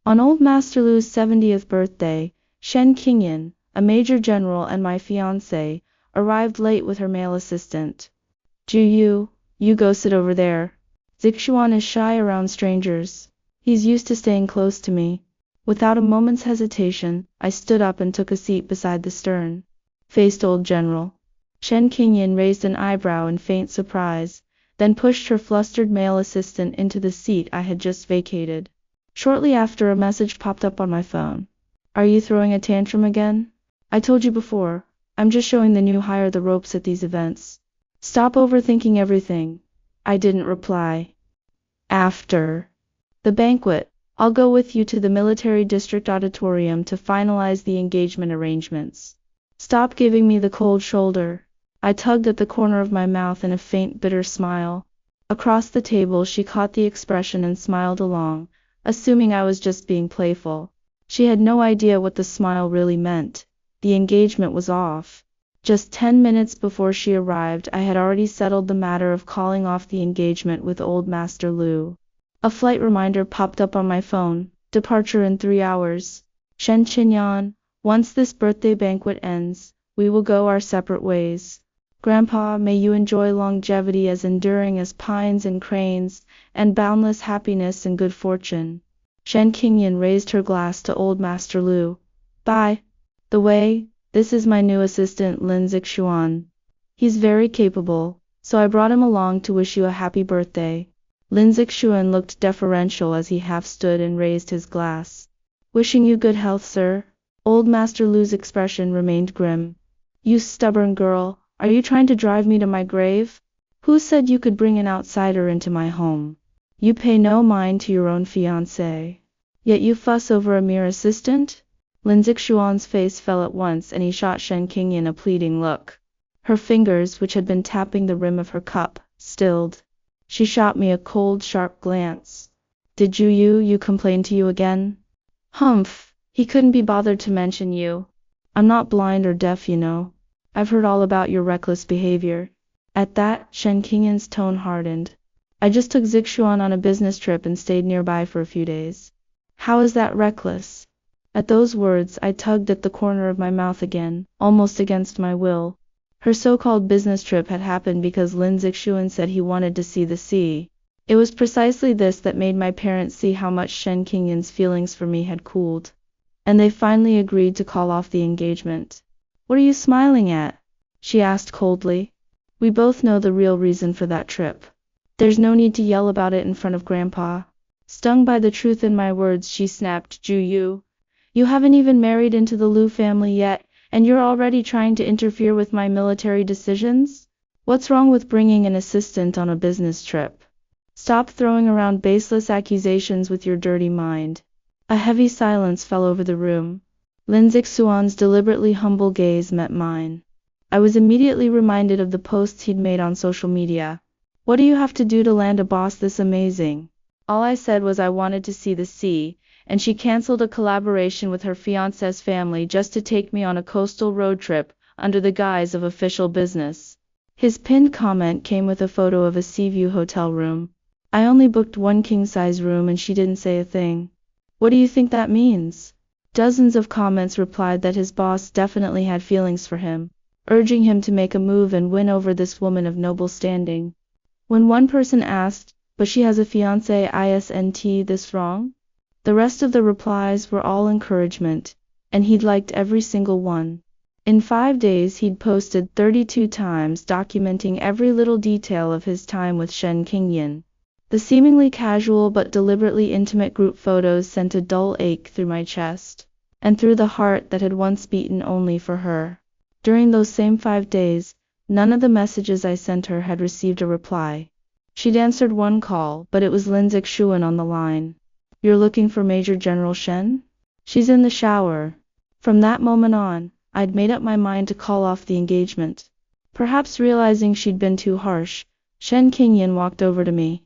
On old Master Lu's 70th birthday, Shen Qingyan, a major general and my fiancé, arrived late with her male assistant. Ju, you go sit over there. Zixuan is shy around strangers. He's used to staying close to me. Without a moment's hesitation, I stood up and took a seat beside the stern-faced old general. Shen Qingyan raised an eyebrow in faint surprise, then pushed her flustered male assistant into the seat I had just vacated. Shortly after, a message popped up on my phone. Are you throwing a tantrum again? I told you before, I'm just showing the new hire the ropes at these events. Stop overthinking everything. I didn't reply. After the banquet, I'll go with you to the military district auditorium to finalize the engagement arrangements. Stop giving me the cold shoulder. I tugged at the corner of my mouth in a faint, bitter smile. Across the table, she caught the expression and smiled along, assuming I was just being playful. She had no idea what the smile really meant. The engagement was off. Just 10 minutes before she arrived, I had already settled the matter of calling off the engagement with old Master Lu. A flight reminder popped up on my phone. Departure in 3 hours. Shen Qingyan, once this birthday banquet ends, we will go our separate ways. Grandpa, may you enjoy longevity as enduring as pines and cranes, and boundless happiness and good fortune. Shen Qingyan raised her glass to old Master Lu. By the way, this is my new assistant Lin Zixuan. He's very capable, so I brought him along to wish you a happy birthday. Lin Zixuan looked deferential as he half stood and raised his glass. Wishing you good health, sir. Old Master Lu's expression remained grim. You stubborn girl, are you trying to drive me to my grave? Who said you could bring an outsider into my home? You pay no mind to your own fiancé. Yet you fuss over a mere assistant? Lin Zixuan's face fell at once and he shot Shen Qingyan a pleading look. Her fingers, which had been tapping the rim of her cup, stilled. She shot me a cold, sharp glance. Did you complain to you again? Humph, he couldn't be bothered to mention you. I'm not blind or deaf, you know. I've heard all about your reckless behavior. At that, Shen Qingyan's tone hardened. I just took Zixuan on a business trip and stayed nearby for a few days. How is that reckless? At those words, I tugged at the corner of my mouth again, almost against my will. Her so-called business trip had happened because Lin Zixuan said he wanted to see the sea. It was precisely this that made my parents see how much Shen Qingyan's feelings for me had cooled. And they finally agreed to call off the engagement. What are you smiling at? She asked coldly. We both know the real reason for that trip. There's no need to yell about it in front of Grandpa. Stung by the truth in my words, she snapped, Ju, you haven't even married into the Lu family yet, and you're already trying to interfere with my military decisions? What's wrong with bringing an assistant on a business trip? Stop throwing around baseless accusations with your dirty mind. A heavy silence fell over the room. Lin Zixuan's deliberately humble gaze met mine. I was immediately reminded of the posts he'd made on social media. What do you have to do to land a boss this amazing? All I said was I wanted to see the sea, and she canceled a collaboration with her fiancé's family just to take me on a coastal road trip, under the guise of official business. His pinned comment came with a photo of a Seaview hotel room. I only booked one king-size room and she didn't say a thing. What do you think that means? Dozens of comments replied that his boss definitely had feelings for him, urging him to make a move and win over this woman of noble standing. When one person asked, but she has a fiancé, isn't this wrong? The rest of the replies were all encouragement, and he'd liked every single one. In 5 days he'd posted 32 times documenting every little detail of his time with Shen Qingyan. The seemingly casual but deliberately intimate group photos sent a dull ache through my chest, and through the heart that had once beaten only for her. During those same 5 days, none of the messages I sent her had received a reply. She'd answered one call, but it was Lin Zixuan on the line. You're looking for Major General Shen? She's in the shower. From that moment on, I'd made up my mind to call off the engagement. Perhaps realizing she'd been too harsh, Shen Qingyan walked over to me,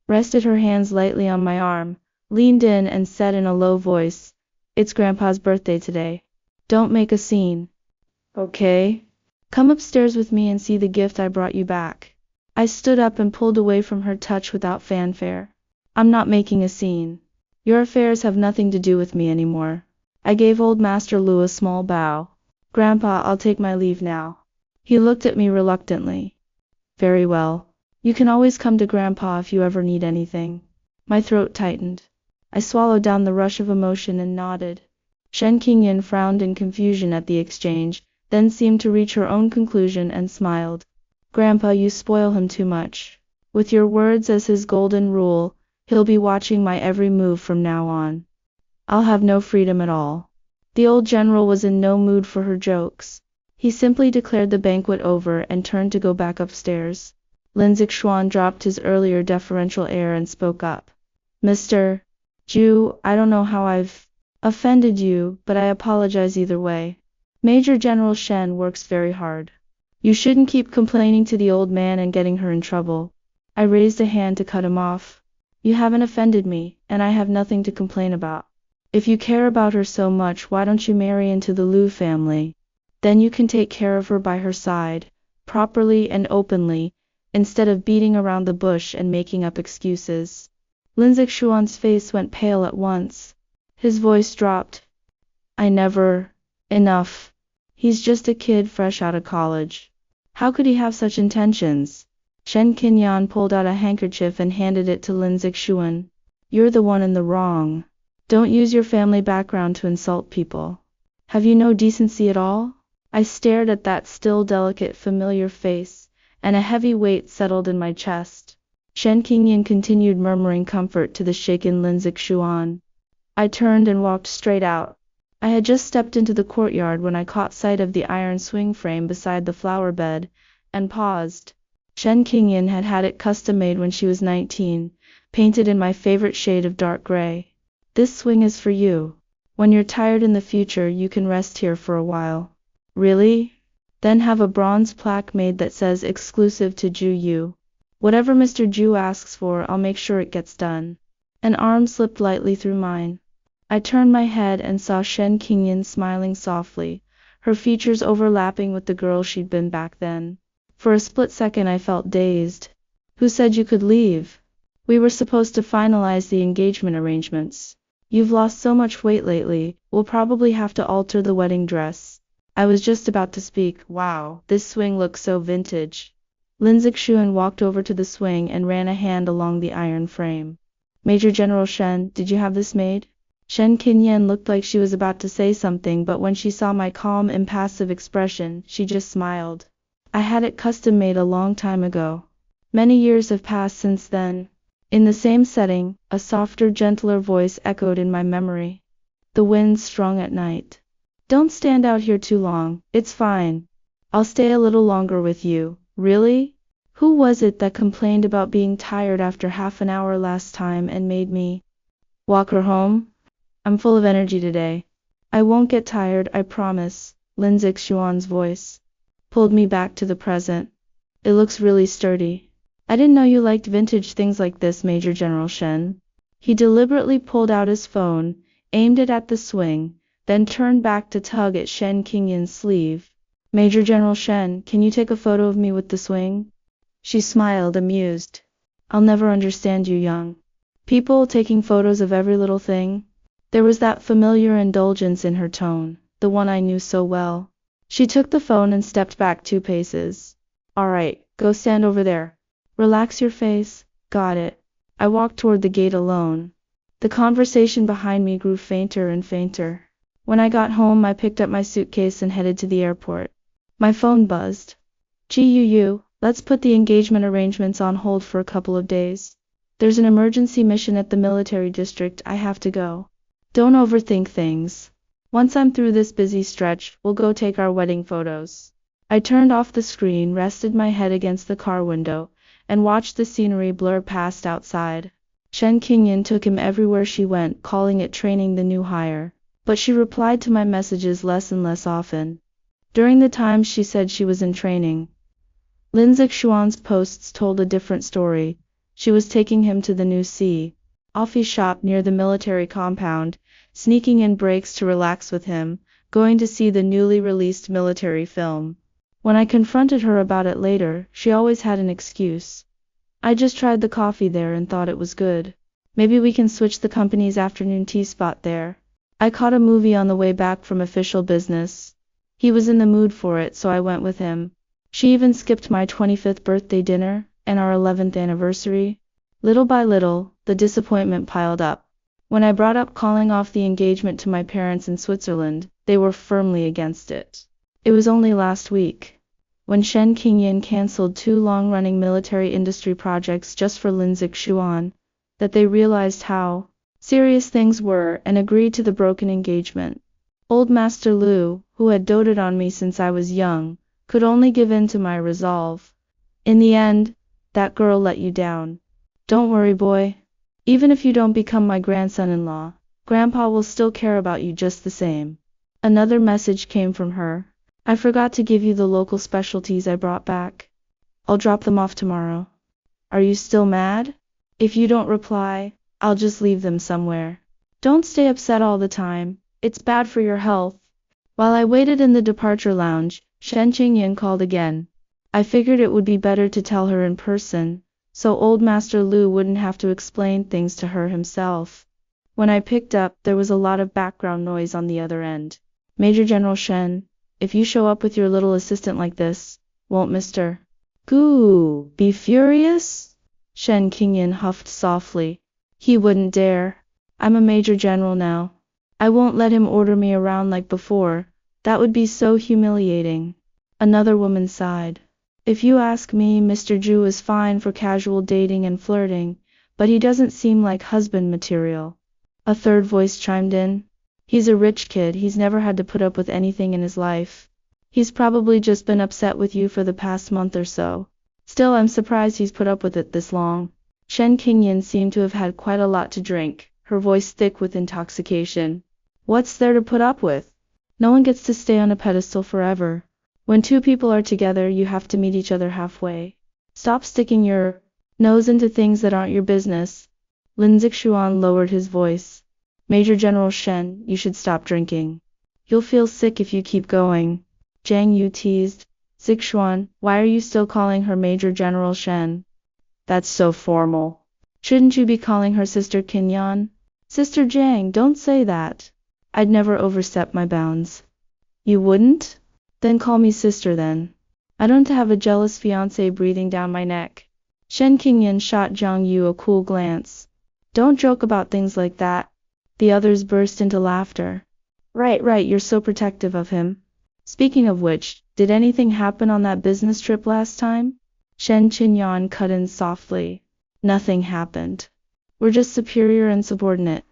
rested her hands lightly on my arm, leaned in and said in a low voice, It's Grandpa's birthday today. Don't make a scene. Okay? Come upstairs with me and see the gift I brought you back. I stood up and pulled away from her touch without fanfare. I'm not making a scene. Your affairs have nothing to do with me anymore. I gave old Master Lu a small bow. Grandpa, I'll take my leave now. He looked at me reluctantly. Very well. You can always come to Grandpa if you ever need anything. My throat tightened. I swallowed down the rush of emotion and nodded. Shen Qingyan frowned in confusion at the exchange, then seemed to reach her own conclusion and smiled. Grandpa, you spoil him too much. With your words as his golden rule, he'll be watching my every move from now on. I'll have no freedom at all. The old general was in no mood for her jokes. He simply declared the banquet over and turned to go back upstairs. Lin Zixuan dropped his earlier deferential air and spoke up. Mr. Zhu, I don't know how I've offended you, but I apologize either way. Major General Shen works very hard. You shouldn't keep complaining to the old man and getting her in trouble. I raised a hand to cut him off. You haven't offended me, and I have nothing to complain about. If you care about her so much, why don't you marry into the Lu family? Then you can take care of her by her side, properly and openly, instead of beating around the bush and making up excuses. Lin Zixuan's face went pale at once. His voice dropped. I never. Enough. He's just a kid fresh out of college. How could he have such intentions? Shen Qingyan pulled out a handkerchief and handed it to Lin Zixuan. You're the one in the wrong. Don't use your family background to insult people. Have you no decency at all? I stared at that still delicate familiar face, and a heavy weight settled in my chest. Shen Qingyan continued murmuring comfort to the shaken Lin Zixuan. I turned and walked straight out. I had just stepped into the courtyard when I caught sight of the iron swing frame beside the flower bed, and paused. Shen Qingyan had had it custom made when she was 19, painted in my favorite shade of dark gray. This swing is for you. When you're tired in the future, you can rest here for a while. Really? Then have a bronze plaque made that says exclusive to Zhu Yu. Whatever Mr. Zhu asks for, I'll make sure it gets done. An arm slipped lightly through mine. I turned my head and saw Shen Qingyan smiling softly, her features overlapping with the girl she'd been back then. For a split second I felt dazed. Who said you could leave? We were supposed to finalize the engagement arrangements. You've lost so much weight lately, we'll probably have to alter the wedding dress. I was just about to speak. Wow, this swing looks so vintage. Lin Zixuan walked over to the swing and ran a hand along the iron frame. Major General Shen, did you have this made? Shen Qingyan looked like she was about to say something, but when she saw my calm, impassive expression, she just smiled. I had it custom made a long time ago. Many years have passed since then. In the same setting, a softer, gentler voice echoed in my memory. The wind strung at night. Don't stand out here too long, it's fine. I'll stay a little longer with you. Really? Who was it that complained about being tired after half an hour last time and made me walk her home? I'm full of energy today. I won't get tired, I promise. Lin Zixuan's voice pulled me back to the present. It looks really sturdy. I didn't know you liked vintage things like this, Major General Shen. He deliberately pulled out his phone, aimed it at the swing, then turned back to tug at Shen Qingyan's sleeve. Major General Shen, can you take a photo of me with the swing? She smiled, amused. I'll never understand you, young people taking photos of every little thing. There was that familiar indulgence in her tone, the one I knew so well. She took the phone and stepped back 2 paces. All right, go stand over there. Relax your face. Got it. I walked toward the gate alone. The conversation behind me grew fainter and fainter. When I got home, I picked up my suitcase and headed to the airport. My phone buzzed. Guu, let's put the engagement arrangements on hold for a couple of days. There's an emergency mission at the military district, I have to go. Don't overthink things. Once I'm through this busy stretch, we'll go take our wedding photos. I turned off the screen, rested my head against the car window, and watched the scenery blur past outside. Shen Qingyan took him everywhere she went, calling it training the new hire. But she replied to my messages less and less often. During the times she said she was in training, Lin Zixuan's posts told a different story. She was taking him to the new coffee shop near the military compound, sneaking in breaks to relax with him, going to see the newly released military film. When I confronted her about it later, she always had an excuse. I just tried the coffee there and thought it was good. Maybe we can switch the company's afternoon tea spot there. I caught a movie on the way back from official business. He was in the mood for it, so I went with him. She even skipped my 25th birthday dinner, and our 11th anniversary. Little by little, the disappointment piled up. When I brought up calling off the engagement to my parents in Switzerland, they were firmly against it. It was only last week, when Shen Qingyan cancelled 2 long-running military industry projects just for Lin Zixuan, that they realized how serious things were and agreed to the broken engagement. Old Master Lu, who had doted on me since I was young, could only give in to my resolve. In the end, that girl let you down. Don't worry, boy. Even if you don't become my grandson-in-law, Grandpa will still care about you just the same. Another message came from her. I forgot to give you the local specialties I brought back. I'll drop them off tomorrow. Are you still mad? If you don't reply, I'll just leave them somewhere. Don't stay upset all the time. It's bad for your health. While I waited in the departure lounge, Shen Qingyan called again. I figured it would be better to tell her in person, so old Master Lu wouldn't have to explain things to her himself. When I picked up, there was a lot of background noise on the other end. Major General Shen, if you show up with your little assistant like this, won't Mr. Gu be furious? Shen Qingyan huffed softly. He wouldn't dare. I'm a major general now. I won't let him order me around like before. That would be so humiliating. Another woman sighed. If you ask me, Mr. Zhu is fine for casual dating and flirting, but he doesn't seem like husband material. A third voice chimed in. He's a rich kid, he's never had to put up with anything in his life. He's probably just been upset with you for the past month or so. Still, I'm surprised he's put up with it this long. Shen Qingyan seemed to have had quite a lot to drink, her voice thick with intoxication. What's there to put up with? No one gets to stay on a pedestal forever. When 2 people are together, you have to meet each other halfway. Stop sticking your nose into things that aren't your business. Lin Zixuan lowered his voice. Major General Shen, you should stop drinking. You'll feel sick if you keep going. Zhang Yu teased. Zixuan, why are you still calling her Major General Shen? That's so formal. Shouldn't you be calling her Sister Qingyan? Sister Zhang, don't say that. I'd never overstep my bounds. You wouldn't? Then call me sister then. I don't have a jealous fiancé breathing down my neck. Shen Qingyan shot Zhang Yu a cool glance. Don't joke about things like that. The others burst into laughter. Right, you're so protective of him. Speaking of which, did anything happen on that business trip last time? Shen Qingyan cut in softly. Nothing happened. We're just superior and subordinate.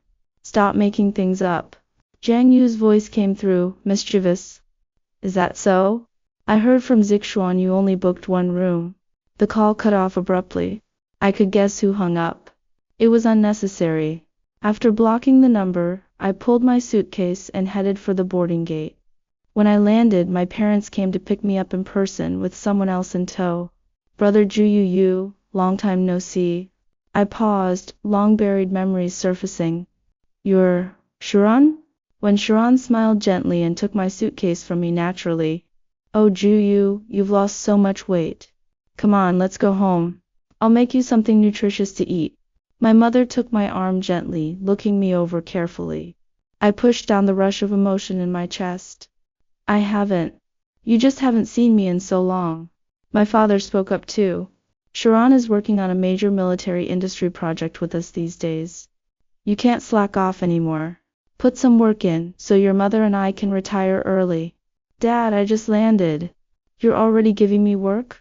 Stop making things up. Zhang Yu's voice came through, mischievous. Is that so? I heard from Zixuan you only booked 1 room. The call cut off abruptly. I could guess who hung up. It was unnecessary. After blocking the number, I pulled my suitcase and headed for the boarding gate. When I landed, my parents came to pick me up in person with someone else in tow. Brother Zhu Yu, long time no see. I paused, long-buried memories surfacing. You're Sharon? When Sharon smiled gently and took my suitcase from me naturally. Oh Zhu, you've lost so much weight. Come on, let's go home. I'll make you something nutritious to eat. My mother took my arm gently, looking me over carefully. I pushed down the rush of emotion in my chest. You just haven't seen me in so long. My father spoke up too. Sharon is working on a major military industry project with us these days. You can't slack off anymore. Put some work in, so your mother and I can retire early. Dad, I just landed. You're already giving me work?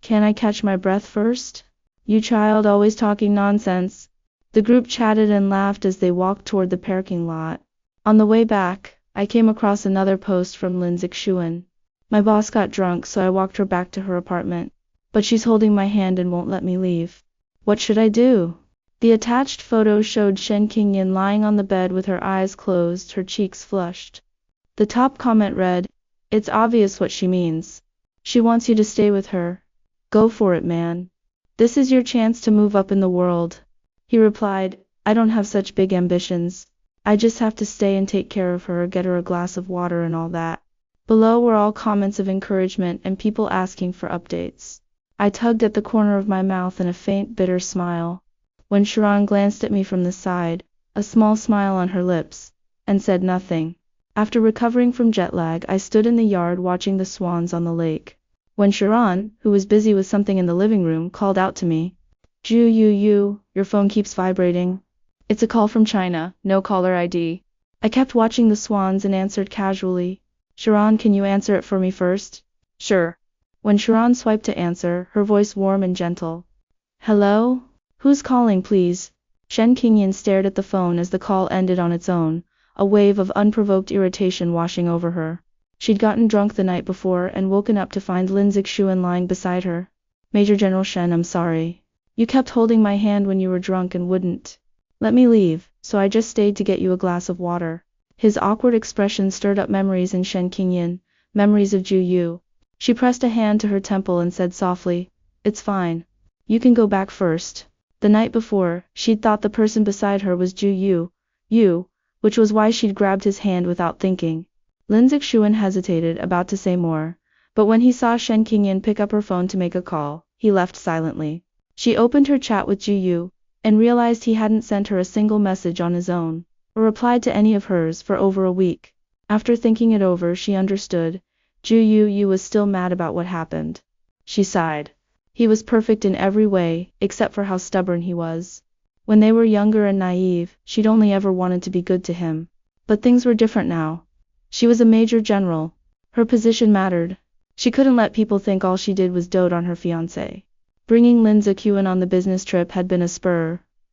Can I catch my breath first? You child, always talking nonsense. The group chatted and laughed as they walked toward the parking lot. On the way back, I came across another post from Lin Zixuan. My boss got drunk, so I walked her back to her apartment. But she's holding my hand and won't let me leave. What should I do? The attached photo showed Shen Qingyan lying on the bed with her eyes closed, her cheeks flushed. The top comment read, "It's obvious what she means. She wants you to stay with her. Go for it, man. This is your chance to move up in the world." He replied, "I don't have such big ambitions. I just have to stay and take care of her, get her a glass of water and all that." Below were all comments of encouragement and people asking for updates. I tugged at the corner of my mouth in a faint, bitter smile. When Sharon glanced at me from the side, a small smile on her lips, and said nothing. After recovering from jet lag, I stood in the yard watching the swans on the lake. When Sharon, who was busy with something in the living room, called out to me, "Ju, your phone keeps vibrating." "It's a call from China, no caller ID." I kept watching the swans and answered casually, "Sharon, can you answer it for me first?" "Sure." When Sharon swiped to answer, her voice warm and gentle. "Hello? Who's calling, please?" Shen Qingyan stared at the phone as the call ended on its own, a wave of unprovoked irritation washing over her. She'd gotten drunk the night before and woken up to find Lin Zixuan lying beside her. "Major General Shen, I'm sorry. You kept holding my hand when you were drunk and wouldn't let me leave, so I just stayed to get you a glass of water." His awkward expression stirred up memories in Shen Qingyan, memories of Ju Yu. She pressed a hand to her temple and said softly, "It's fine. You can go back first." The night before, she'd thought the person beside her was Ju Yu, which was why she'd grabbed his hand without thinking. Lin Zixuan hesitated, about to say more, but when he saw Shen Qingyan pick up her phone to make a call, he left silently. She opened her chat with Ju Yu, and realized he hadn't sent her a single message on his own, or replied to any of hers for over a week. After thinking it over, she understood. Ju Yu was still mad about what happened. She sighed. He was perfect in every way, except for how stubborn he was. When they were younger and naive, she'd only ever wanted to be good to him. But things were different now. She was a major general. Her position mattered. She couldn't let people think all she did was dote on her fiancé. Bringing Lin Zixuan on the business trip had been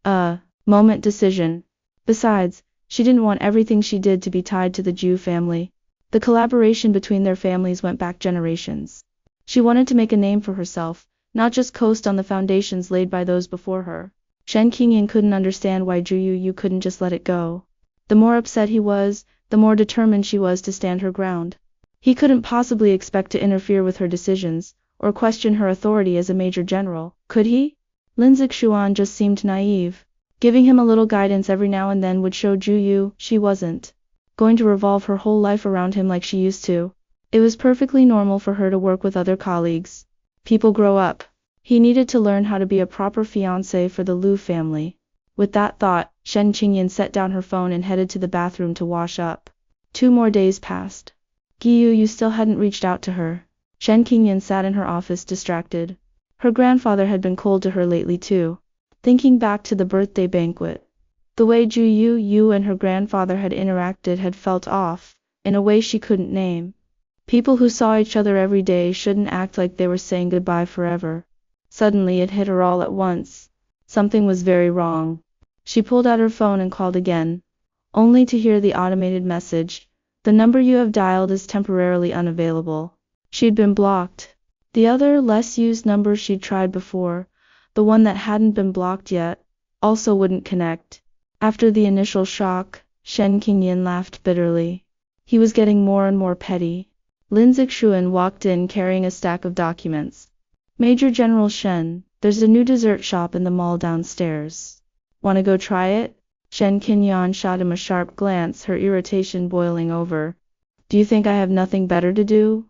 a moment decision. Besides, she didn't want everything she did to be tied to the Ju family. The collaboration between their families went back generations. She wanted to make a name for herself, not just coast on the foundations laid by those before her. Shen Qingyan couldn't understand why Ju Yu couldn't just let it go. The more upset he was, the more determined she was to stand her ground. He couldn't possibly expect to interfere with her decisions, or question her authority as a major general, could he? Lin Zixuan just seemed naive. Giving him a little guidance every now and then would show Ju Yu she wasn't going to revolve her whole life around him like she used to. It was perfectly normal for her to work with other colleagues. People grow up. He needed to learn how to be a proper fiancé for the Liu family. With that thought, Shen Qingyan set down her phone and headed to the bathroom to wash up. 2 more days passed. Yu still hadn't reached out to her. Shen Qingyan sat in her office distracted. Her grandfather had been cold to her lately too. Thinking back to the birthday banquet, the way Ju Yu and her grandfather had interacted had felt off, in a way she couldn't name. People who saw each other every day shouldn't act like they were saying goodbye forever. Suddenly it hit her all at once. Something was very wrong. She pulled out her phone and called again, only to hear the automated message, "The number you have dialed is temporarily unavailable." She'd been blocked. The other, less used number she'd tried before, the one that hadn't been blocked yet, also wouldn't connect. After the initial shock, Shen Qingyan laughed bitterly. He was getting more and more petty. Lin Zixuan walked in carrying a stack of documents. "Major General Shen, there's a new dessert shop in the mall downstairs. Wanna go try it?" Shen Qingyan shot him a sharp glance, her irritation boiling over. "Do you think I have nothing better to do?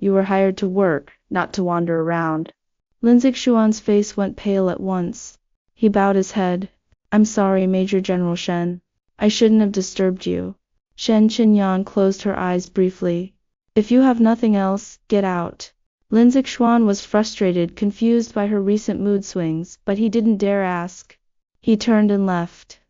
You were hired to work, not to wander around." Lin Zixuan's face went pale at once. He bowed his head. "I'm sorry, Major General Shen. I shouldn't have disturbed you." Shen Qingyan closed her eyes briefly. "If you have nothing else, get out." Lin Zixuan was frustrated, confused by her recent mood swings, but he didn't dare ask. He turned and left.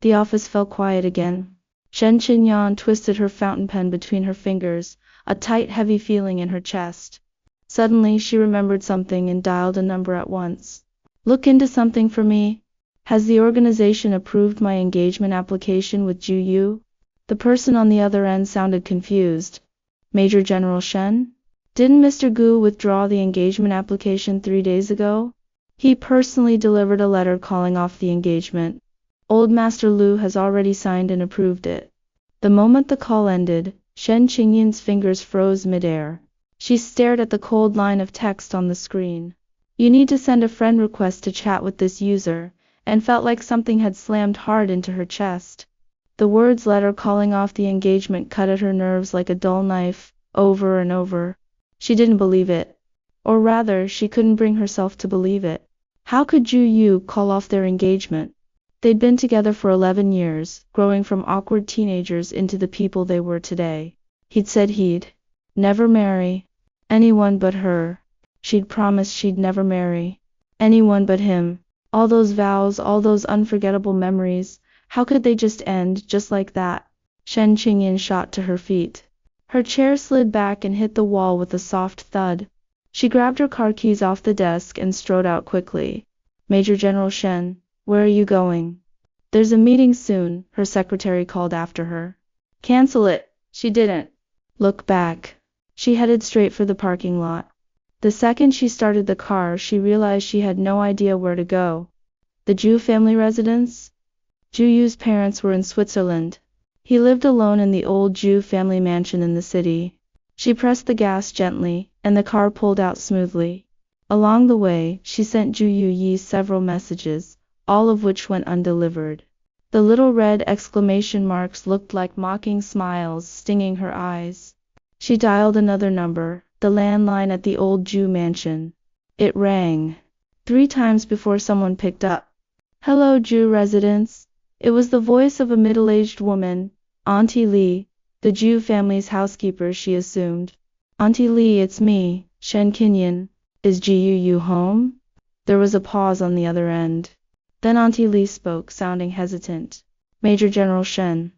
The office fell quiet again. Shen Qingyan twisted her fountain pen between her fingers, a tight, heavy feeling in her chest. Suddenly she remembered something and dialed a number at once. "Look into something for me. Has the organization approved my engagement application with Ju Yu?" The person on the other end sounded confused. "Major General Shen? Didn't Mr. Gu withdraw the engagement application 3 days ago? He personally delivered a letter calling off the engagement. Old Master Lu has already signed and approved it." The moment the call ended, Shen Qingyan's fingers froze midair. She stared at the cold line of text on the screen. "You need to send a friend request to chat with this user," and felt like something had slammed hard into her chest. The words "letter calling off the engagement" cut at her nerves like a dull knife, over and over. She didn't believe it. Or rather, she couldn't bring herself to believe it. How could Ju Yu call off their engagement? They'd been together for 11 years, growing from awkward teenagers into the people they were today. He'd said he'd never marry anyone but her. She'd promised she'd never marry anyone but him. All those vows, all those unforgettable memories, how could they just end, just like that? Shen Qingyan shot to her feet. Her chair slid back and hit the wall with a soft thud. She grabbed her car keys off the desk and strode out quickly. Major General Shen, where are you going? There's a meeting soon, her secretary called after her. Cancel it. She didn't look back. She headed straight for the parking lot. The second she started the car, she realized she had no idea where to go. The Ju family residence? Ju Yu's parents were in Switzerland. He lived alone in the old Ju family mansion in the city. She pressed the gas gently, and the car pulled out smoothly. Along the way, she sent Ju Yi several messages, all of which went undelivered. The little red exclamation marks looked like mocking smiles, stinging her eyes. She dialed another number, the landline at the old Ju mansion. It rang 3 times before someone picked up. Hello, Ju residence. It was the voice of a middle-aged woman, Auntie Li, the Ju family's housekeeper, she assumed. Auntie Li, it's me, Shen Qingyan. Is Ju Yu home? There was a pause on the other end. Then Auntie Li spoke, sounding hesitant. Major General Shen.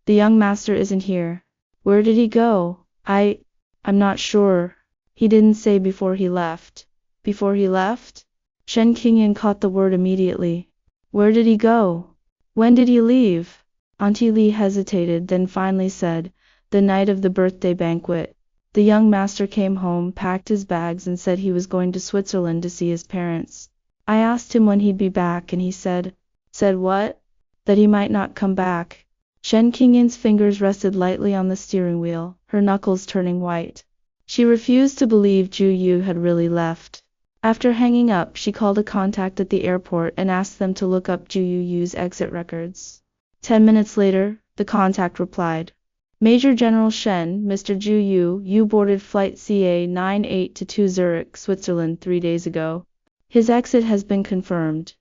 The young master isn't here. Where did he go? I'm not sure. He didn't say before he left. Before he left? Shen Qingyan caught the word immediately. Where did he go? When did he leave? Auntie Li hesitated, then finally said, the night of the birthday banquet. The young master came home, packed his bags, and said he was going to Switzerland to see his parents. I asked him when he'd be back, and he said what? That he might not come back. Shen Qingyan's fingers rested lightly on the steering wheel, her knuckles turning white. She refused to believe Ju Yu had really left. After hanging up, she called a contact at the airport and asked them to look up Ju Yu's exit records. 10 minutes later, the contact replied. Major General Shen, Mr. Ju Yu, you boarded flight CA9822 Zurich, Switzerland 3 days ago. His exit has been confirmed.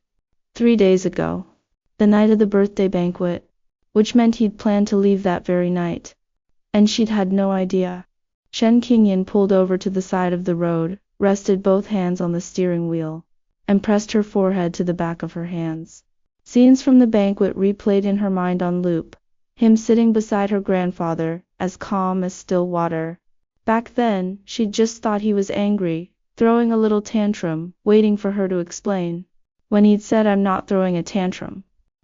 3 days ago. The night of the birthday banquet. Which meant he'd planned to leave that very night. And she'd had no idea. Shen Qingyan pulled over to the side of the road, rested both hands on the steering wheel, and pressed her forehead to the back of her hands. Scenes from the banquet replayed in her mind on loop. Him sitting beside her grandfather, as calm as still water. Back then, she'd just thought he was angry, throwing a little tantrum, waiting for her to explain. When he'd said, I'm not throwing a tantrum.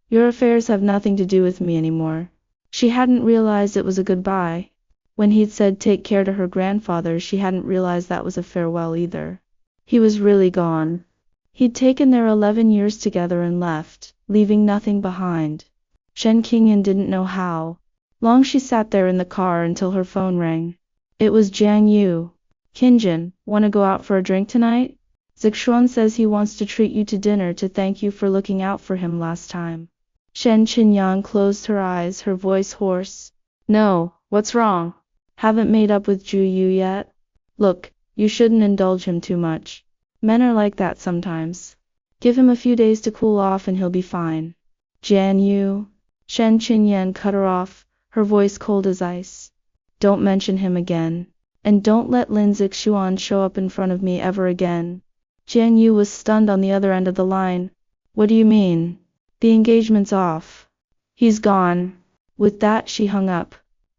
Your affairs have nothing to do with me anymore. She hadn't realized it was a goodbye. When he'd said take care to her grandfather, she hadn't realized that was a farewell either. He was really gone. He'd taken their 11 years together and left, leaving nothing behind. Shen Qingyan didn't know how long she sat there in the car until her phone rang. It was Jiang Yu. Qingyan, wanna go out for a drink tonight? Zixuan says he wants to treat you to dinner to thank you for looking out for him last time. Shen Qingyan closed her eyes, her voice hoarse. No, what's wrong? Haven't made up with Ju Yu yet? Look, you shouldn't indulge him too much. Men are like that sometimes. Give him a few days to cool off and he'll be fine. Jiang Yu. Shen Qingyan cut her off, her voice cold as ice. Don't mention him again. And don't let Lin Zixuan show up in front of me ever again. Jiang Yu was stunned on the other end of the line. What do you mean? The engagement's off. He's gone. With that, she hung up.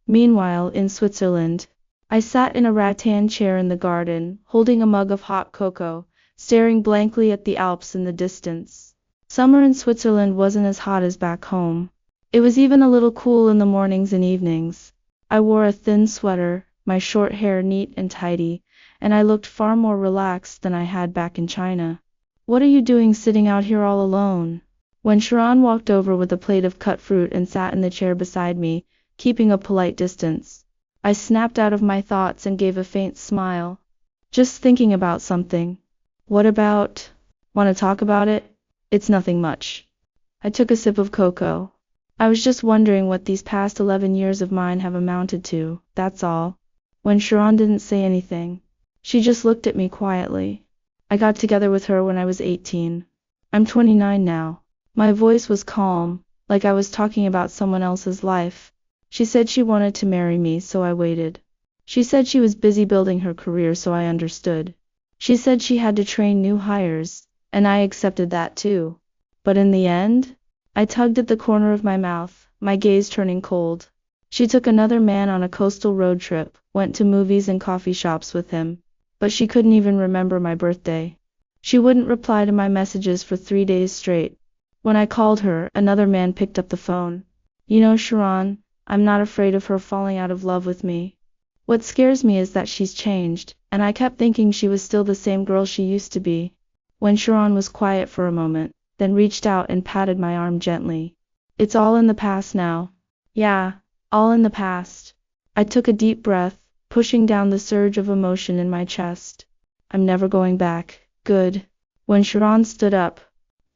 Meanwhile, in Switzerland, I sat in a rattan chair in the garden, holding a mug of hot cocoa, staring blankly at the Alps in the distance. Summer in Switzerland wasn't as hot as back home. It was even a little cool in the mornings and evenings. I wore a thin sweater, my short hair neat and tidy, and I looked far more relaxed than I had back in China. What are you doing sitting out here all alone? When Sharon walked over with a plate of cut fruit and sat in the chair beside me, keeping a polite distance, I snapped out of my thoughts and gave a faint smile. Just thinking about something. What about? Want to talk about it? It's nothing much. I took a sip of cocoa. I was just wondering what these past 11 years of mine have amounted to, that's all. When Sharon didn't say anything, she just looked at me quietly. I got together with her when I was 18. I'm 29 now. My voice was calm, like I was talking about someone else's life. She said she wanted to marry me, so I waited. She said she was busy building her career, so I understood. She said she had to train new hires, and I accepted that too. But in the end, I tugged at the corner of my mouth, my gaze turning cold. She took another man on a coastal road trip, went to movies and coffee shops with him, but she couldn't even remember my birthday. She wouldn't reply to my messages for 3 days straight. When I called her, another man picked up the phone. You know, Sharon, I'm not afraid of her falling out of love with me. What scares me is that she's changed, and I kept thinking she was still the same girl she used to be. When Sharon was quiet for a moment, then reached out and patted my arm gently. It's all in the past now. Yeah, all in the past. I took a deep breath, pushing down the surge of emotion in my chest. I'm never going back. Good. When Sharon stood up.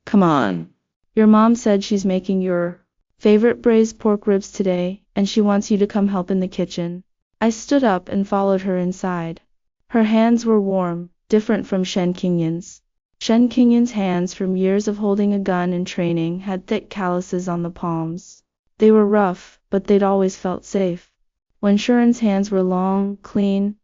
Come on. Your mom said she's making your favorite braised pork ribs today, and she wants you to come help in the kitchen. I stood up and followed her inside. Her hands were warm, different from Shen Qingyan's. Shen Qingyan's hands from years of holding a gun and training had thick calluses on the palms. They were rough, but they'd always felt safe. When Sharon's hands were long, clean,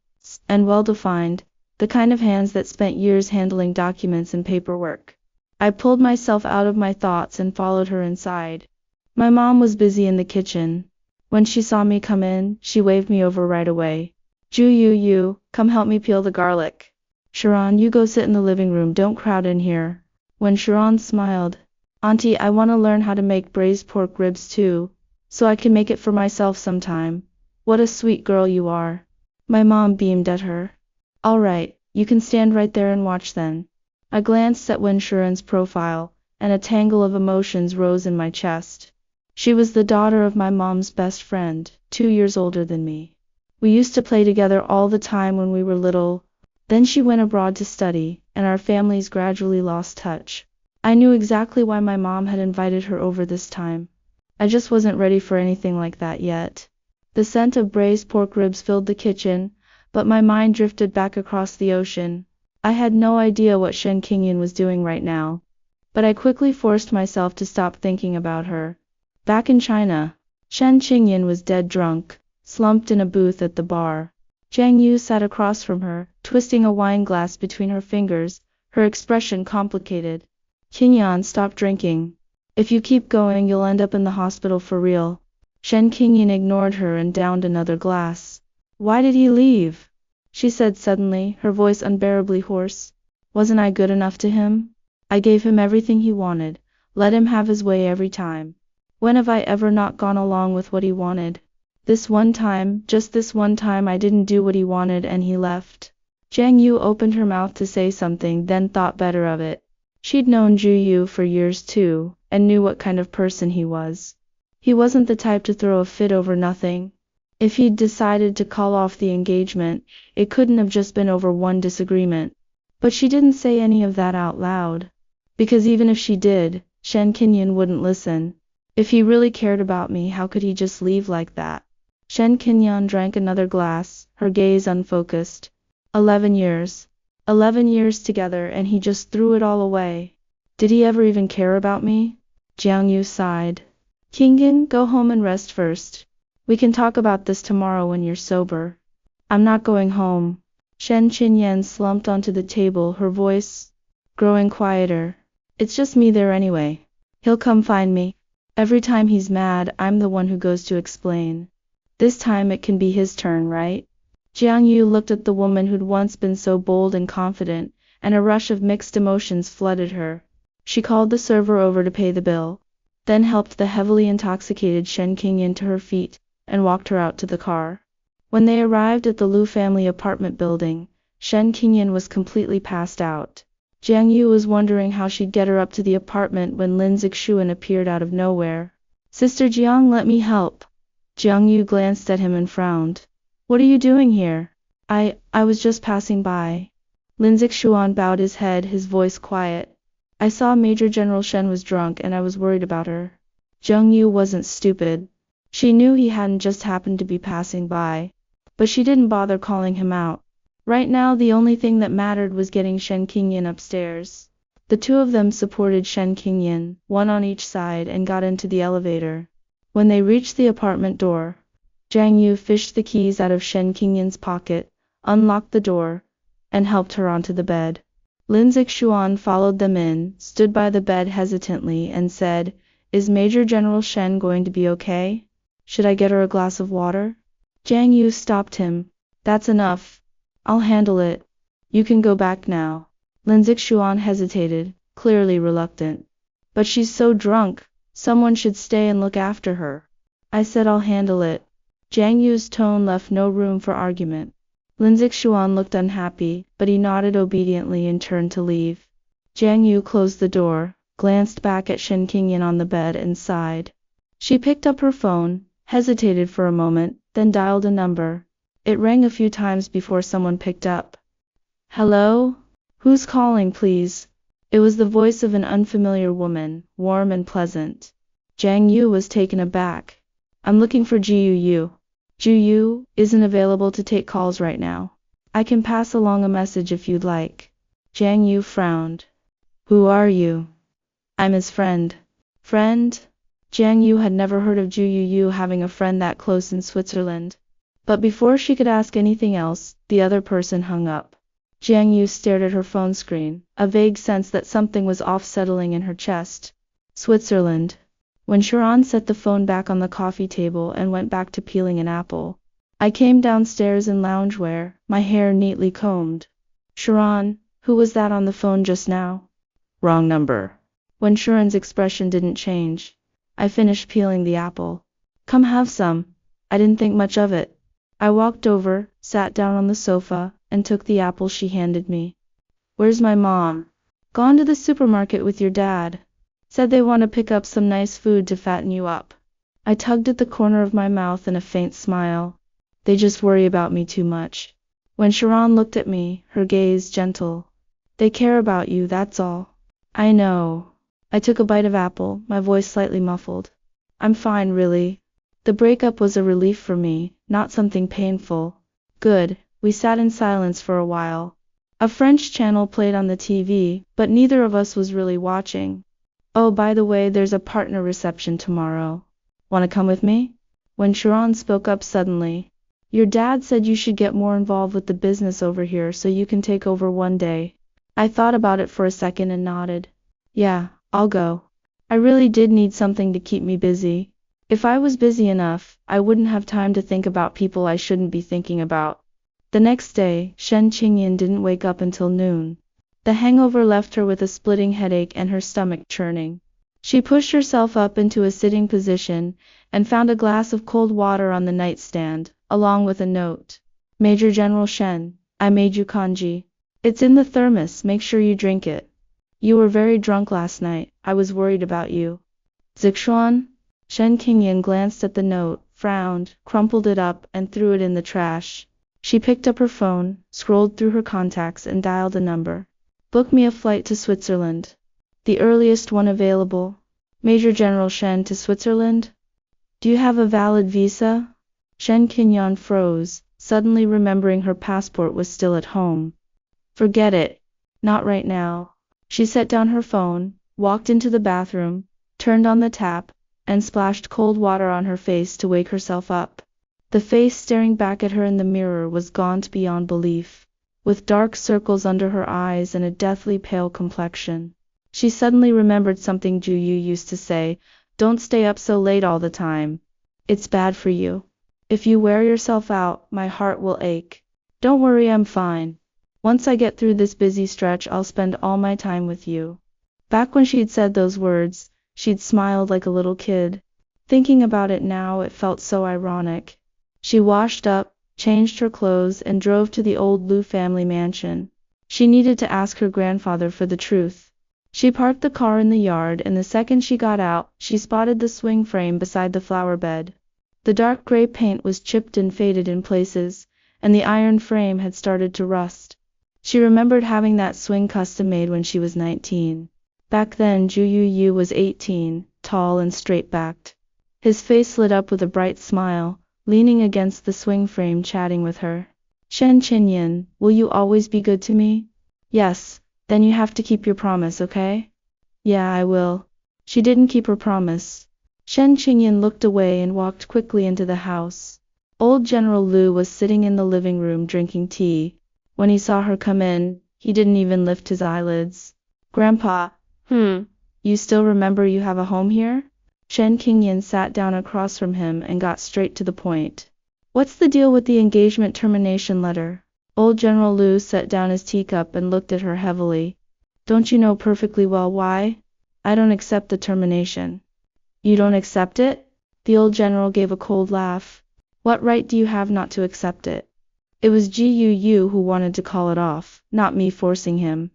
and well-defined, the kind of hands that spent years handling documents and paperwork. I pulled myself out of my thoughts and followed her inside. My mom was busy in the kitchen. When she saw me come in, she waved me over right away. You, come help me peel the garlic. Sharon, you go sit in the living room, don't crowd in here. When Sharon smiled, Auntie, I want to learn how to make braised pork ribs too, so I can make it for myself sometime. What a sweet girl you are. My mom beamed at her. All right, you can stand right there and watch then. I glanced at Wen Sharon's profile, and a tangle of emotions rose in my chest. She was the daughter of my mom's best friend, 2 years older than me. We used to play together all the time when we were little. Then she went abroad to study, and our families gradually lost touch. I knew exactly why my mom had invited her over this time. I just wasn't ready for anything like that yet. The scent of braised pork ribs filled the kitchen, but my mind drifted back across the ocean. I had no idea what Shen Qingyan was doing right now, but I quickly forced myself to stop thinking about her. Back in China, Shen Qingyan was dead drunk, slumped in a booth at the bar. Jiang Yu sat across from her, twisting a wine glass between her fingers, her expression complicated. Qingyan, stop drinking. If you keep going, you'll end up in the hospital for real. Shen Qingyan ignored her and downed another glass. Why did he leave? She said suddenly, her voice unbearably hoarse. Wasn't I good enough to him? I gave him everything he wanted, let him have his way every time. When have I ever not gone along with what he wanted? This one time, just this one time, I didn't do what he wanted and he left. Jiang Yu opened her mouth to say something, then thought better of it. She'd known Zhu Yu for years too, and knew what kind of person he was. He wasn't the type to throw a fit over nothing. If he'd decided to call off the engagement, it couldn't have just been over one disagreement. But she didn't say any of that out loud. Because even if she did, Shen Qingyan wouldn't listen. If he really cared about me, how could he just leave like that? Shen Qingyan drank another glass, her gaze unfocused. 11 years. 11 years together, and he just threw it all away. Did he ever even care about me? Jiang Yu sighed. Qingyan, go home and rest first. We can talk about this tomorrow when you're sober. I'm not going home. Shen Qingyan slumped onto the table, her voice growing quieter. It's just me there anyway. He'll come find me. Every time he's mad, I'm the one who goes to explain. This time it can be his turn, right? Jiang Yu looked at the woman who'd once been so bold and confident, and a rush of mixed emotions flooded her. She called the server over to pay the bill, then helped the heavily intoxicated Shen Qingyan to her feet, and walked her out to the car. When they arrived at the Liu family apartment building, Shen Qingyan was completely passed out. Jiang Yu was wondering how she'd get her up to the apartment when Lin Zixuan appeared out of nowhere. Sister Jiang, let me help. Jiang Yu glanced at him and frowned. What are you doing here? I was just passing by. Lin Zixuan bowed his head, his voice quiet. I saw Major General Shen was drunk and I was worried about her. Jiang Yu wasn't stupid. She knew he hadn't just happened to be passing by, but she didn't bother calling him out. Right now the only thing that mattered was getting Shen Qingyan upstairs. The two of them supported Shen Qingyan, one on each side, and got into the elevator. When they reached the apartment door, Jiang Yu fished the keys out of Shen Qingyan's pocket, unlocked the door, and helped her onto the bed. Lin Zixuan followed them in, stood by the bed hesitantly, and said, "Is Major General Shen going to be okay? Should I get her a glass of water?" Jiang Yu stopped him. "That's enough. I'll handle it. You can go back now." Lin Zixuan hesitated, clearly reluctant. "But she's so drunk. Someone should stay and look after her." "I said I'll handle it." Jiang Yu's tone left no room for argument. Lin Zixuan looked unhappy, but he nodded obediently and turned to leave. Jiang Yu closed the door, glanced back at Shen Qingyan on the bed, and sighed. She picked up her phone, hesitated for a moment, then dialed a number. It rang a few times before someone picked up. "Hello? Who's calling, please?" It was the voice of an unfamiliar woman, warm and pleasant. Jiang Yu was taken aback. "I'm looking for Ju Yu. Ju Yu isn't available to take calls right now. I can pass along a message if you'd like." Jiang Yu frowned. "Who are you?" "I'm his friend." "Friend?" Jiang Yu had never heard of Ju Yu having a friend that close in Switzerland. But before she could ask anything else, the other person hung up. Jiang Yu stared at her phone screen, a vague sense that something was off settling in her chest. Switzerland. When Sharon set the phone back on the coffee table and went back to peeling an apple, I came downstairs in loungewear, my hair neatly combed. "Sharon, who was that on the phone just now?" "Wrong number." When Sharon's expression didn't change, I finished peeling the apple. "Come have some." I didn't think much of it. I walked over, sat down on the sofa, and took the apple she handed me. "Where's my mom?" "Gone to the supermarket with your dad. Said they want to pick up some nice food to fatten you up." I tugged at the corner of my mouth in a faint smile. "They just worry about me too much." When Sharon looked at me, her gaze gentle. "They care about you, that's all." "I know." I took a bite of apple, my voice slightly muffled. "I'm fine, really." The breakup was a relief for me, not something painful. Good. We sat in silence for a while. A French channel played on the TV, but neither of us was really watching. "Oh, by the way, there's a partner reception tomorrow. Want to come with me?" When Sharon spoke up suddenly. "Your dad said you should get more involved with the business over here so you can take over one day." I thought about it for a second and nodded. "Yeah, I'll go. I really did need something to keep me busy. If I was busy enough, I wouldn't have time to think about people I shouldn't be thinking about." The next day, Shen Qingyan didn't wake up until noon. The hangover left her with a splitting headache and her stomach churning. She pushed herself up into a sitting position, and found a glass of cold water on the nightstand, along with a note. "Major General Shen, I made you congee. It's in the thermos, make sure you drink it. You were very drunk last night, I was worried about you." "Zixuan?" Shen Qingyan glanced at the note, frowned, crumpled it up, and threw it in the trash. She picked up her phone, scrolled through her contacts, and dialed a number. "Book me a flight to Switzerland. The earliest one available." "Major General Shen to Switzerland? Do you have a valid visa?" Shen Qingyan froze, suddenly remembering her passport was still at home. "Forget it. Not right now." She set down her phone, walked into the bathroom, turned on the tap, and splashed cold water on her face to wake herself up. The face staring back at her in the mirror was gaunt beyond belief, with dark circles under her eyes and a deathly pale complexion. She suddenly remembered something Ju Yu used to say, "Don't stay up so late all the time. It's bad for you. If you wear yourself out, my heart will ache." "Don't worry, I'm fine. Once I get through this busy stretch, I'll spend all my time with you." Back when she'd said those words, she'd smiled like a little kid. Thinking about it now, it felt so ironic. She washed up, changed her clothes, and drove to the old Liu family mansion. She needed to ask her grandfather for the truth. She parked the car in the yard, and the second she got out, she spotted the swing frame beside the flower bed. The dark gray paint was chipped and faded in places, and the iron frame had started to rust. She remembered having that swing custom made when she was 19. Back then Ju Yu was 18, tall and straight-backed. His face lit up with a bright smile, leaning against the swing frame chatting with her. "Shen Qingyan, will you always be good to me?" "Yes, Then you have to keep your promise, okay? Yeah, I will. She didn't keep her promise. Shen Qingyan looked away and walked quickly into the house. Old General Lu was sitting in the living room drinking tea. When he saw her come in, he didn't even lift his eyelids. Grandpa, you still remember you have a home here? Shen Qingyan sat down across from him and got straight to the point. What's the deal with the engagement termination letter? Old General Lu set down his teacup and looked at her heavily. Don't you know perfectly well why? I don't accept the termination. You don't accept it? The old general gave a cold laugh. What right do you have not to accept it? It was Gu who wanted to call it off, not me forcing him.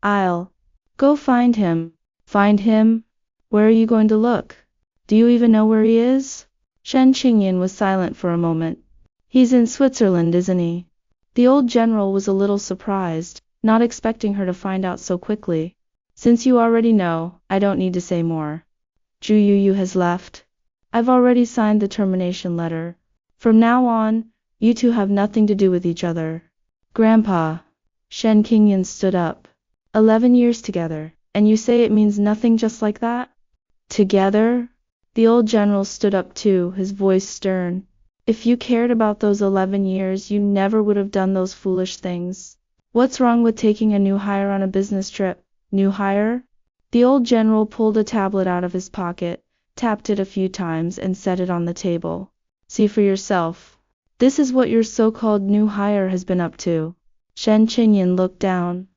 I'll go find him. Find him? Where are you going to look? Do you even know where he is? Shen Qingyan was silent for a moment. He's in Switzerland, isn't he? The old general was a little surprised, not expecting her to find out so quickly. Since you already know, I don't need to say more. Zhu Yu has left. I've already signed the termination letter. From now on, you two have nothing to do with each other. Grandpa. Shen Qingyan stood up. 11 years together, and you say it means nothing just like that? Together? The old general stood up too, his voice stern. If you cared about those 11 years, you never would have done those foolish things. What's wrong with taking a new hire on a business trip? New hire? The old general pulled a tablet out of his pocket, tapped it a few times and set it on the table. See for yourself. This is what your so-called new hire has been up to. Shen Qingyan looked down.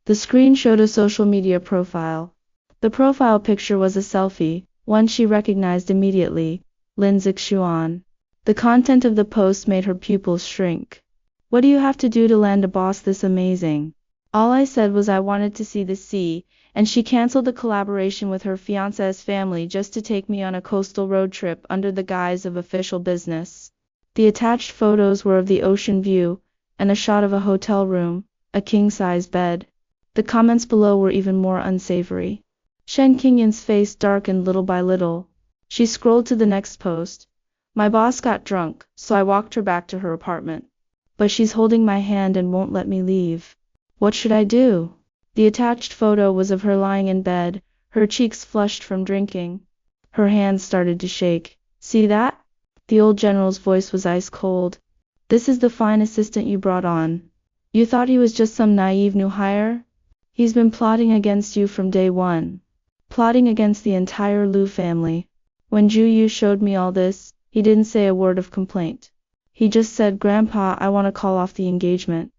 The screen showed a social media profile. The profile picture was a selfie, one she recognized immediately, Lin Zixuan. The content of the post made her pupils shrink. What do you have to do to land a boss this amazing? All I said was I wanted to see the sea, and she canceled the collaboration with her fiancé's family just to take me on a coastal road trip under the guise of official business. The attached photos were of the ocean view, and a shot of a hotel room, a king-size bed. The comments below were even more unsavory. Shen Qingyan's face darkened little by little. She scrolled to the next post. My boss got drunk, so I walked her back to her apartment. But she's holding my hand and won't let me leave. What should I do? The attached photo was of her lying in bed, her cheeks flushed from drinking. Her hands started to shake. See that? The old general's voice was ice cold. This is the fine assistant you brought on. You thought he was just some naive new hire? He's been plotting against you from day one. Plotting against the entire Lu family. When Zhu Yu showed me all this, he didn't say a word of complaint. He just said, Grandpa, I want to call off the engagement.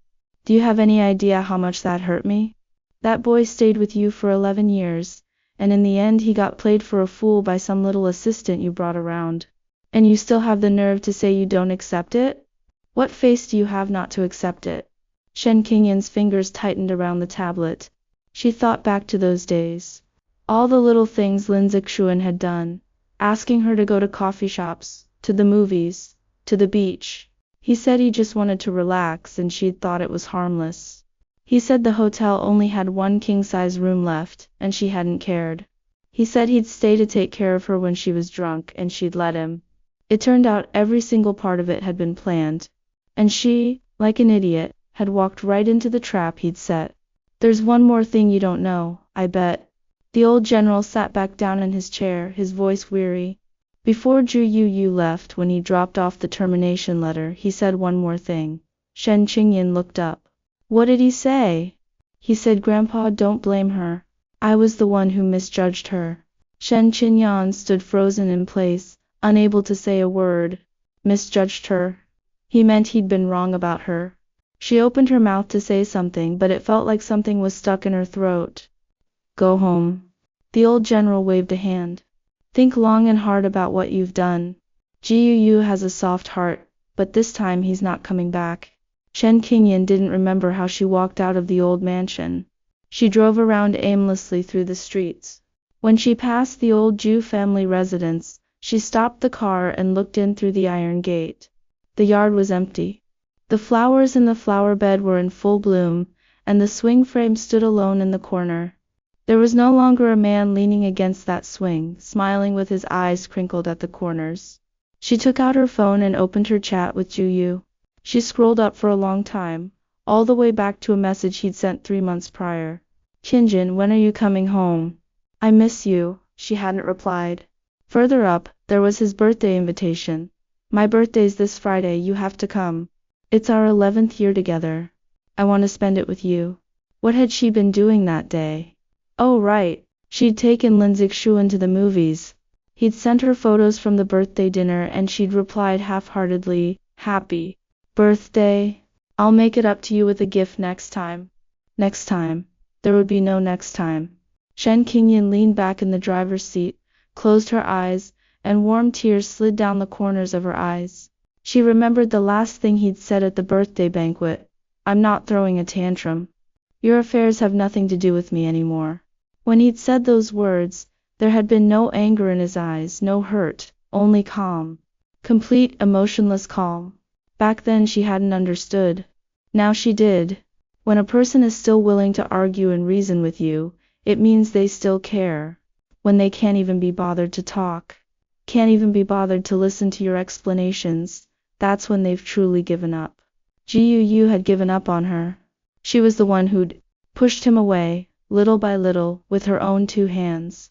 Do you have any idea how much that hurt me? That boy stayed with you for 11 years, and in the end he got played for a fool by some little assistant you brought around. And you still have the nerve to say you don't accept it? What face do you have not to accept it? Shen Qingyan's fingers tightened around the tablet. She thought back to those days. All the little things Lin Zixuan had done. Asking her to go to coffee shops, to the movies, to the beach. He said he just wanted to relax and she'd thought it was harmless. He said the hotel only had one king-size room left, and she hadn't cared. He said he'd stay to take care of her when she was drunk, and she'd let him. It turned out every single part of it had been planned. And she, like an idiot, had walked right into the trap he'd set. There's one more thing you don't know, I bet. The old general sat back down in his chair, his voice weary. Before Zhu Yu left, when he dropped off the termination letter, he said one more thing. Shen Qingyan looked up. What did he say? He said, Grandpa, don't blame her. I was the one who misjudged her. Shen Qingyan stood frozen in place, unable to say a word. Misjudged her? He meant he'd been wrong about her. She opened her mouth to say something, but it felt like something was stuck in her throat. Go home. The old general waved a hand. Think long and hard about what you've done. Gu has a soft heart, but this time he's not coming back. Shen Qingyan didn't remember how she walked out of the old mansion. She drove around aimlessly through the streets. When she passed the old Zhu family residence, she stopped the car and looked in through the iron gate. The yard was empty. The flowers in the flower bed were in full bloom, and the swing frame stood alone in the corner. There was no longer a man leaning against that swing, smiling with his eyes crinkled at the corners. She took out her phone and opened her chat with Zhu Yu. She scrolled up for a long time, all the way back to a message he'd sent 3 months prior. Kinjin, when are you coming home? I miss you, she hadn't replied. Further up, there was his birthday invitation. My birthday's this Friday, you have to come. It's our 11th year together. I want to spend it with you. What had she been doing that day? Oh right, she'd taken Lindsay Shuan to the movies. He'd sent her photos from the birthday dinner and she'd replied half-heartedly, "Happy birthday. I'll make it up to you with a gift next time." Next time. There would be no next time. Shen Qingyan leaned back in the driver's seat, closed her eyes, and warm tears slid down the corners of her eyes. She remembered the last thing he'd said at the birthday banquet. "I'm not throwing a tantrum. Your affairs have nothing to do with me anymore." When he'd said those words, there had been no anger in his eyes, no hurt, only calm. Complete, emotionless calm. Back then she hadn't understood. Now she did. When a person is still willing to argue and reason with you, it means they still care. When they can't even be bothered to talk, can't even be bothered to listen to your explanations, that's when they've truly given up. Jiu had given up on her. She was the one who'd pushed him away, little by little, with her own 2 hands.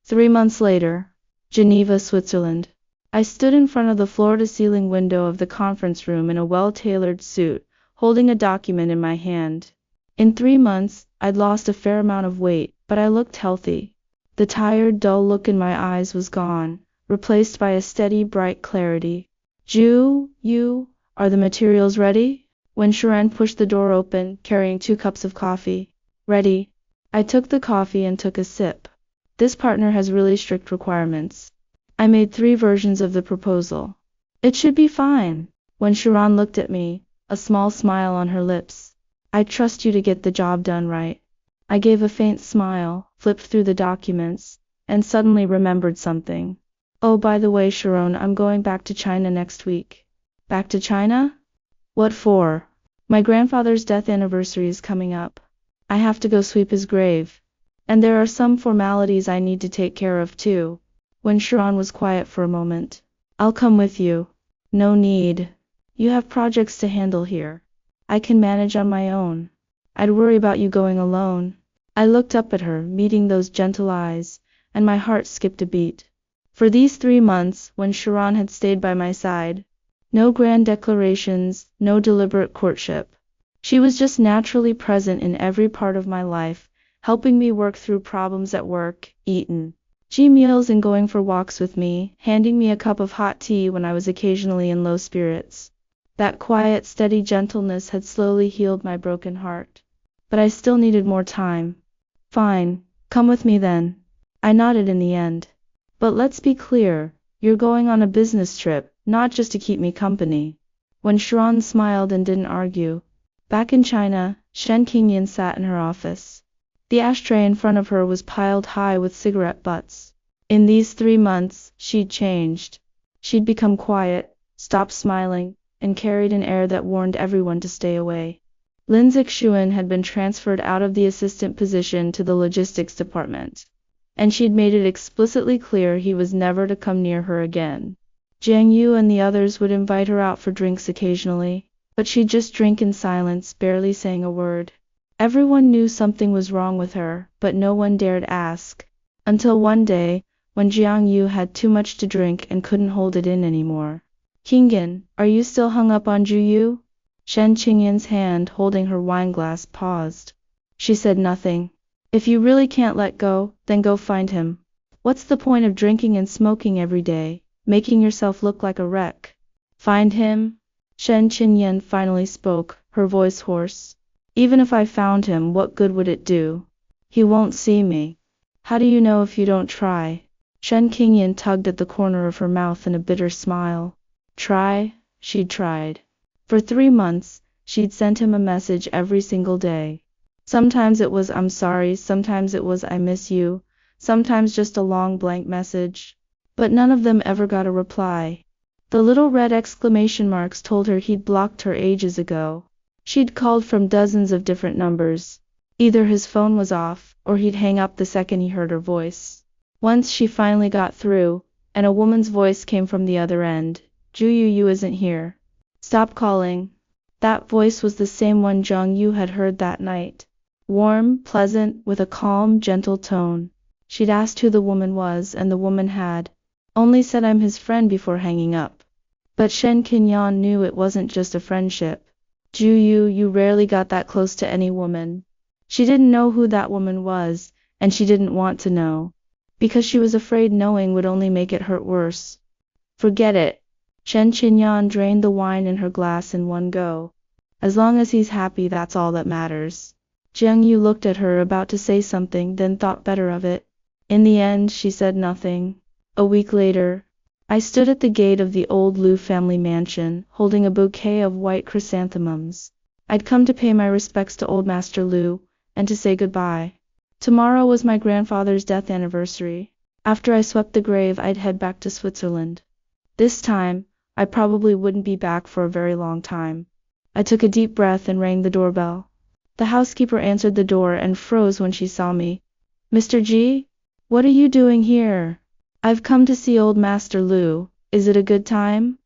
3 months later, Geneva, Switzerland. I stood in front of the floor-to-ceiling window of the conference room in a well-tailored suit, holding a document in my hand. In 3 months, I'd lost a fair amount of weight, but I looked healthy. The tired, dull look in my eyes was gone, replaced by a steady, bright clarity. You, are the materials ready? When Sharon pushed the door open, carrying 2 cups of coffee. Ready. I took the coffee and took a sip. This partner has really strict requirements. I made 3 versions of the proposal. It should be fine. When Sharon looked at me, a small smile on her lips. I trust you to get the job done right. I gave a faint smile, flipped through the documents, and suddenly remembered something. Oh, by the way, Sharon, I'm going back to China next week. Back to China? What for? My grandfather's death anniversary is coming up. I have to go sweep his grave. And there are some formalities I need to take care of too. When Sharon was quiet for a moment. I'll come with you. No need. You have projects to handle here. I can manage on my own. I'd worry about you going alone. I looked up at her, meeting those gentle eyes, and my heart skipped a beat. For these 3 months, when Sharon had stayed by my side, no grand declarations, no deliberate courtship. She was just naturally present in every part of my life, helping me work through problems at work, eating meals and going for walks with me, handing me a cup of hot tea when I was occasionally in low spirits. That quiet, steady gentleness had slowly healed my broken heart. But I still needed more time. Fine, come with me then. I nodded in the end. But let's be clear, you're going on a business trip, not just to keep me company. When Sharon smiled and didn't argue. Back in China, Shen Qingyan sat in her office. The ashtray in front of her was piled high with cigarette butts. In these 3 months, she'd changed. She'd become quiet, stopped smiling, and carried an air that warned everyone to stay away. Lin Zixuan had been transferred out of the assistant position to the logistics department, and she'd made it explicitly clear he was never to come near her again. Jiang Yu and the others would invite her out for drinks occasionally, but she'd just drink in silence, barely saying a word. Everyone knew something was wrong with her, but no one dared ask. Until one day, when Jiang Yu had too much to drink and couldn't hold it in anymore. Qingyan, are you still hung up on Ju Yu? Shen Qingyan's hand holding her wineglass paused. She said nothing. If you really can't let go, then go find him. What's the point of drinking and smoking every day, making yourself look like a wreck? Find him? Shen Qingyan finally spoke, her voice hoarse. Even if I found him, what good would it do? He won't see me. How do you know if you don't try? Shen Qingyan tugged at the corner of her mouth in a bitter smile. Try? She'd tried. For 3 months, she'd sent him a message every single day. Sometimes it was "I'm sorry," sometimes it was "I miss you," sometimes just a long blank message. But none of them ever got a reply. The little red exclamation marks told her he'd blocked her ages ago. She'd called from dozens of different numbers. Either his phone was off, or he'd hang up the second he heard her voice. Once she finally got through, and a woman's voice came from the other end. Ju Yu isn't here. Stop calling. That voice was the same one Zhang Yu had heard that night. warm, pleasant, with a calm, gentle tone. She'd asked who the woman was, and the woman had only said I'm his friend before hanging up. But Shen Qingyan knew it wasn't just a friendship. You rarely got that close to any woman. She didn't know who that woman was, and she didn't want to know, because she was afraid knowing would only make it hurt worse. Forget it. Shen Qingyan drained the wine in her glass in one go. As long as he's happy, that's all that matters. Jiang Yu looked at her, about to say something, then thought better of it. In the end, she said nothing. A week later, I stood at the gate of the old Liu family mansion, holding a bouquet of white chrysanthemums. I'd come to pay my respects to old Master Liu, and to say goodbye. Tomorrow was my grandfather's death anniversary. After I swept the grave, I'd head back to Switzerland. This time, I probably wouldn't be back for a very long time. I took a deep breath and rang the doorbell. The housekeeper answered the door and froze when she saw me. Mr. G? What are you doing here? I've come to see old Master Liu. Is it a good time?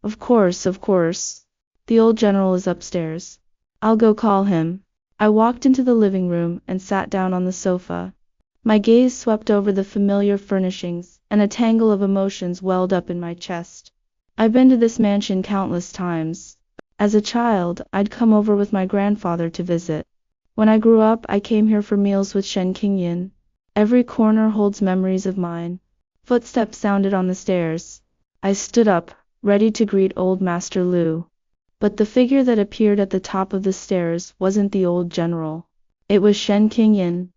Of course, of course. The old general is upstairs. I'll go call him. I walked into the living room and sat down on the sofa. My gaze swept over the familiar furnishings, and a tangle of emotions welled up in my chest. I've been to this mansion countless times. As a child, I'd come over with my grandfather to visit. When I grew up, I came here for meals with Shen Qingyan. Every corner holds memories of mine. Footsteps sounded on the stairs. I stood up, ready to greet old Master Liu. But the figure that appeared at the top of the stairs wasn't the old general. It was Shen Qingyan.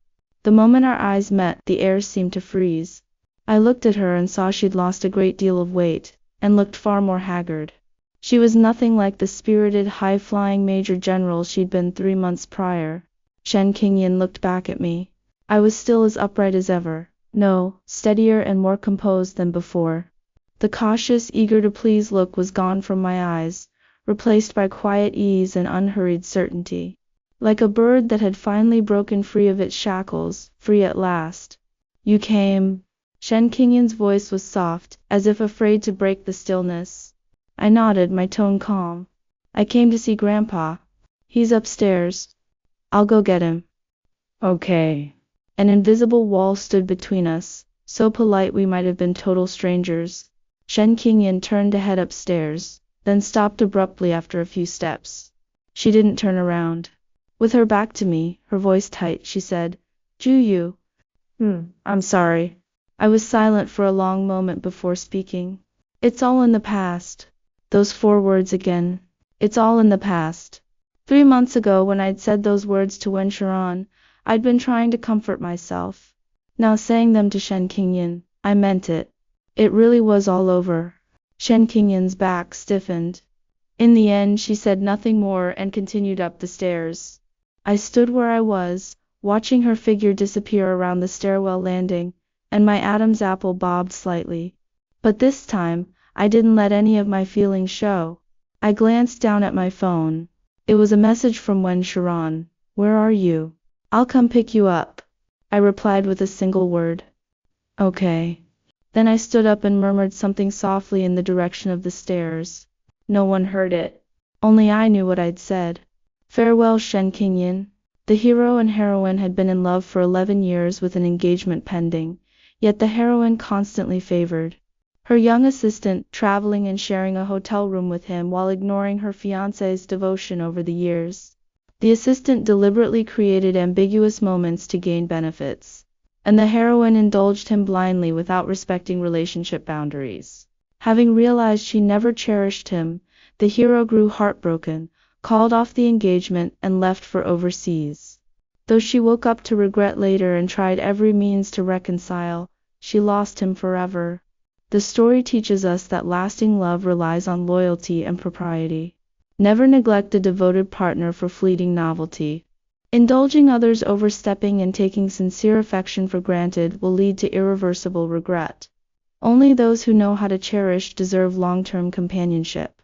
The moment our eyes met, the air seemed to freeze. I looked at her and saw she'd lost a great deal of weight, and looked far more haggard. She was nothing like the spirited, high-flying Major General she'd been 3 months prior. Shen Qingyan looked back at me. I was still as upright as ever. No, steadier and more composed than before. The cautious, eager-to-please look was gone from my eyes, replaced by quiet ease and unhurried certainty. Like a bird that had finally broken free of its shackles, free at last. You came. Shen Qingyan's voice was soft, as if afraid to break the stillness. I nodded, my tone calm. I came to see Grandpa. He's upstairs. I'll go get him. Okay. An invisible wall stood between us, so polite we might have been total strangers. Shen Qingyan turned to head upstairs, then stopped abruptly after a few steps. She didn't turn around. With her back to me, her voice tight, she said, Ju Yu. I'm sorry. I was silent for a long moment before speaking. It's all in the past. Those 4 words again. It's all in the past. 3 months ago, when I'd said those words to Wen Shiran, I'd been trying to comfort myself. Now saying them to Shen Qingyan, I meant it. It really was all over. Shen Qingyan's back stiffened. In the end, she said nothing more and continued up the stairs. I stood where I was, watching her figure disappear around the stairwell landing, and my Adam's apple bobbed slightly. But this time, I didn't let any of my feelings show. I glanced down at my phone. It was a message from Wen Shiran. Where are you? I'll come pick you up. I replied with a single word. Okay. Then I stood up and murmured something softly in the direction of the stairs. No one heard it. Only I knew what I'd said. Farewell, Shen Qingyan. The hero and heroine had been in love for 11 years with an engagement pending, yet the heroine constantly favored her young assistant, traveling and sharing a hotel room with him while ignoring her fiancé's devotion over the years. The assistant deliberately created ambiguous moments to gain benefits, and the heroine indulged him blindly without respecting relationship boundaries. Having realized she never cherished him, the hero grew heartbroken, called off the engagement, and left for overseas. Though she woke up to regret later and tried every means to reconcile, she lost him forever. The story teaches us that lasting love relies on loyalty and propriety. Never neglect a devoted partner for fleeting novelty. Indulging others, overstepping, and taking sincere affection for granted will lead to irreversible regret. Only those who know how to cherish deserve long-term companionship.